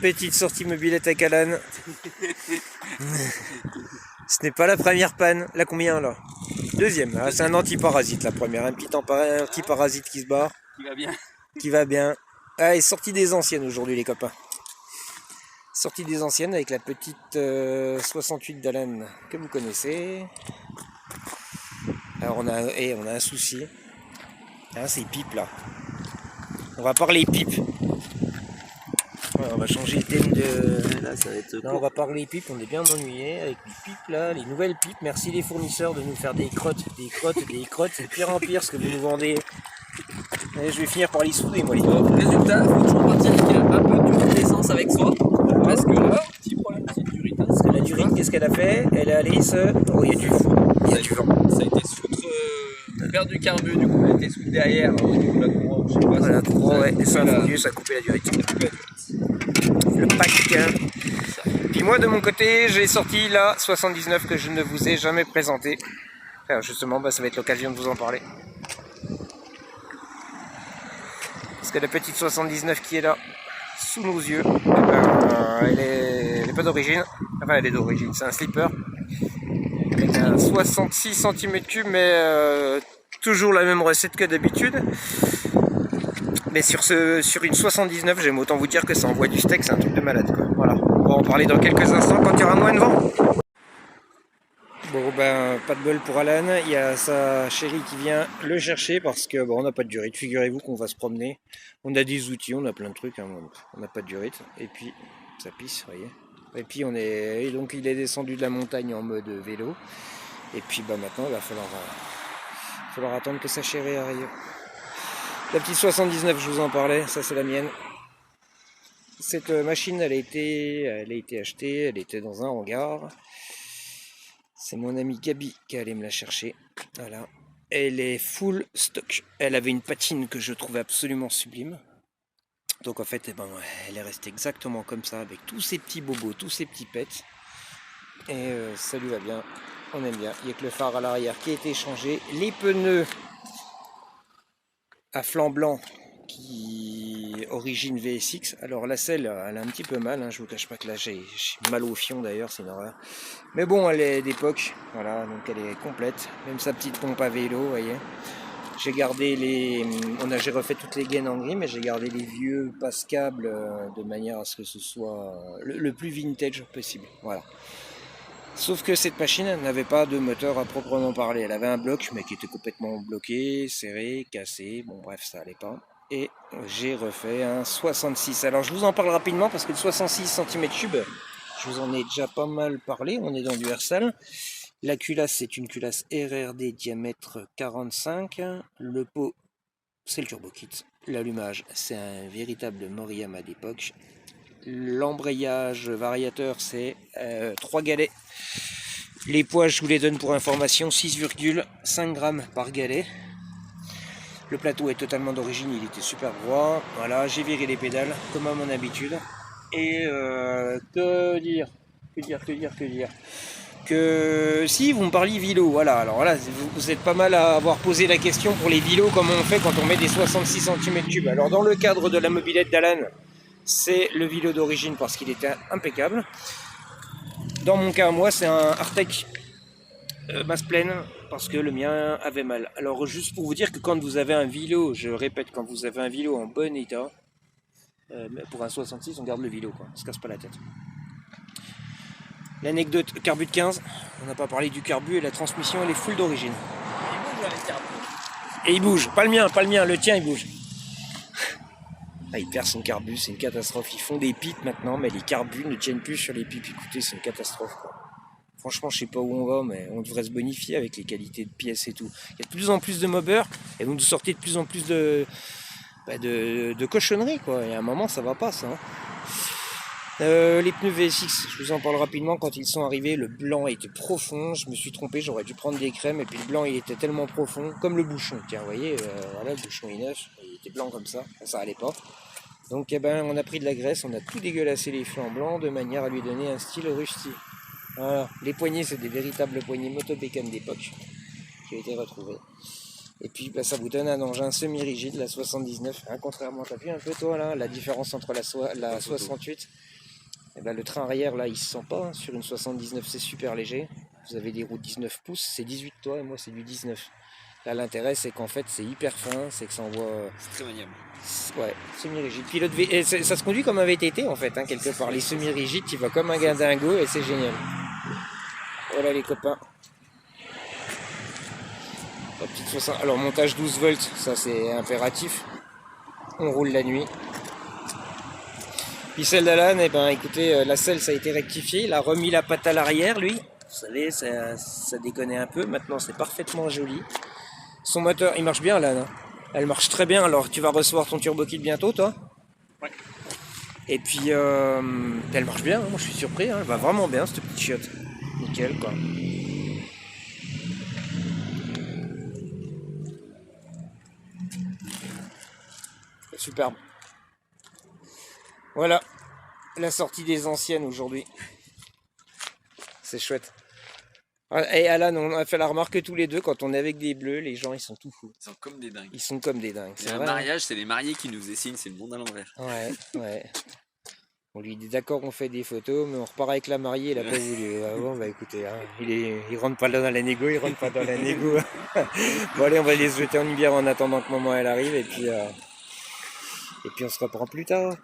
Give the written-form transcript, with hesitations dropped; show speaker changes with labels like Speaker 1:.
Speaker 1: Petite sortie mobilette avec Alan. Ce n'est pas la première panne. La combien là? Deuxième. Ah, c'est un antiparasite la première. Un petit antiparasite qui se barre.
Speaker 2: Qui va bien.
Speaker 1: Qui va bien. Ah, et sortie des anciennes aujourd'hui les copains. Sortie des anciennes avec la petite 68 d'Alan que vous connaissez. Alors on a un souci. Hein, c'est pipe là. On va parler pipe. Ouais, on va changer le thème de...
Speaker 2: Là, ça va être
Speaker 1: Non, on va parler pipe, on est bien ennuyé avec les pipes là, les nouvelles pipes. Merci les fournisseurs de nous faire des crottes. C'est de pire en pire ce que vous nous vendez. Et je vais finir par les souder moi.
Speaker 2: Résultat, il faut toujours partir avec un peu d'essence avec soi. Parce que là, petit problème, c'est durite.
Speaker 1: Parce que la durite, qu'est-ce qu'elle a fait? Elle est allée se... Oh, il y a du vent. Il y a du vent.
Speaker 2: Ça a été se foutre vers du carbu, du coup, elle a été sous derrière au niveau de la courroie. Je sais pas.
Speaker 1: Voilà, trop, ouais. Et ça a fondu, ça a coupé la durite. Le pack. Puis moi de mon côté j'ai sorti la 79 que je ne vous ai jamais présentée. Alors justement ça va être l'occasion de vous en parler. Parce que la petite 79 qui est là sous nos yeux, elle est pas d'origine. Enfin elle est d'origine, c'est un slipper. Avec un 66 cm3 mais toujours la même recette que d'habitude. Mais sur une 79, j'aime autant vous dire que ça envoie du steak, c'est un truc de malade quoi. Voilà. On va en parler dans quelques instants quand il y aura moins de vent. Bon ben pas de bol pour Alan, il y a sa chérie qui vient le chercher parce que bon, on n'a pas de durite. Figurez-vous qu'on va se promener. On a des outils, on a plein de trucs, hein. On n'a pas de durite. Et puis ça pisse, vous voyez. Et puis donc il est descendu de la montagne en mode vélo. Et puis bah maintenant il va falloir attendre que sa chérie arrive. La petite 79, je vous en parlais, ça c'est la mienne. Cette machine, elle a été achetée, elle était dans un hangar. C'est mon ami Gabi qui est allé me la chercher. Voilà. Elle est full stock. Elle avait une patine que je trouvais absolument sublime. Donc en fait, elle est restée exactement comme ça, avec tous ces petits bobos, tous ces petits pets. Et ça lui va bien, on aime bien. Il n'y a que le phare à l'arrière qui a été changé. Les pneus à flanc blanc qui origine VSX. Alors la selle, elle a un petit peu mal, hein. Je vous cache pas que là j'ai mal au fion d'ailleurs, c'est une horreur. Mais bon, elle est d'époque, voilà, donc elle est complète. Même sa petite pompe à vélo, vous voyez. J'ai gardé j'ai refait toutes les gaines en gris, mais j'ai gardé les vieux passe-câbles de manière à ce que ce soit le plus vintage possible. Voilà. Sauf que cette machine n'avait pas de moteur à proprement parler. Elle avait un bloc, mais qui était complètement bloqué, serré, cassé. Bon, bref, ça allait pas. Et j'ai refait un 66. Alors, je vous en parle rapidement parce que le 66 cm3, je vous en ai déjà pas mal parlé. On est dans du Hersal. La culasse, c'est une culasse RRD diamètre 45. Le pot, c'est le turbo kit. L'allumage, c'est un véritable Moriyama d'époque. L'embrayage variateur, c'est 3 galets. Les poids, je vous les donne pour information, 6,5 grammes par galet. Le plateau est totalement d'origine, il était super droit. Voilà, j'ai viré les pédales, comme à mon habitude. Et que dire que si vous me parliez vélo, voilà, alors là vous êtes pas mal à avoir posé la question pour les vélos, comment on fait quand on met des 66 cm3. Alors dans le cadre de la mobilette d'Alan, c'est le vélo d'origine parce qu'il était impeccable. Dans mon cas, moi, c'est un Artec masse pleine parce que le mien avait mal. Alors, juste pour vous dire que quand vous avez un vélo, je répète, quand vous avez un vélo en bon état, pour un 66, on garde le vélo, quoi. On se casse pas la tête. L'anecdote, carbu de 15, on n'a pas parlé du carbu et la transmission, elle est full d'origine.
Speaker 2: Il bouge avec carbu.
Speaker 1: Et il bouge, pas le mien, le tien, il bouge. Ah, il perd son carbu, c'est une catastrophe. Ils font des pipes maintenant, mais les carbus ne tiennent plus sur les pipes. Écoutez, c'est une catastrophe, quoi. Franchement, je sais pas où on va, mais on devrait se bonifier avec les qualités de pièces et tout. Il y a de plus en plus de mobbers, et vous nous sortez de plus en plus de cochonneries, quoi. Et à un moment, ça va pas, ça. Hein. Les pneus VSX, je vous en parle rapidement. Quand ils sont arrivés, le blanc était profond. Je me suis trompé, j'aurais dû prendre des crèmes. Et puis le blanc, il était tellement profond, comme le bouchon. Tiens, vous voyez, voilà, le bouchon est neuf. Il était blanc comme ça, ça allait pas. Donc on a pris de la graisse, on a tout dégueulassé les flancs blancs de manière à lui donner un style rusty. Voilà. Les poignées, c'est des véritables poignées Motobécane d'époque qui ont été retrouvées. Et puis ça vous donne un engin semi-rigide, la 79. Hein, contrairement, t'as vu un peu toi là, la différence entre la 68. Et ben, le train arrière là il se sent pas, hein. Sur une 79 c'est super léger. Vous avez des roues 19 pouces, c'est 18 toi et moi c'est du 19. Là l'intérêt c'est qu'en fait c'est hyper fin, c'est que ça envoie...
Speaker 2: C'est très maniable.
Speaker 1: Ouais, semi-rigide. Et ça se conduit comme un VTT en fait, hein, quelque part. Les semi-rigides, tu vas comme un guindingo et c'est génial. Voilà les copains. La petite 60. Alors montage 12 volts, ça c'est impératif. On roule la nuit. Puis celle d'Alan, eh ben écoutez, la selle ça a été rectifiée. Il a remis la patte à l'arrière lui. Vous savez, ça déconnait un peu. Maintenant c'est parfaitement joli. Son moteur, il marche bien Alan, hein. Elle marche très bien. Alors tu vas recevoir ton turbo kit bientôt toi?
Speaker 2: Ouais.
Speaker 1: Et puis elle marche bien, hein. Moi je suis surpris, hein. Elle va vraiment bien cette petite chiotte. Nickel quoi. Superbe. Voilà la sortie des anciennes aujourd'hui. C'est chouette. Et Alan, on a fait la remarque tous les deux, quand on est avec des bleus, les gens ils sont tout fous.
Speaker 2: Ils sont comme des dingues.
Speaker 1: Ils sont comme des dingues.
Speaker 2: C'est un mariage, c'est les mariés qui nous dessinent, c'est le monde à l'envers.
Speaker 1: Ouais, ouais. On lui dit d'accord, on fait des photos, mais on repart avec la mariée, il a pas voulu. Ah bon, bah écoutez, hein, il rentre pas dans la négo, il rentre pas dans la négo. Bon allez, on va les jeter en bière en attendant que maman elle arrive, et puis on se reprend plus tard.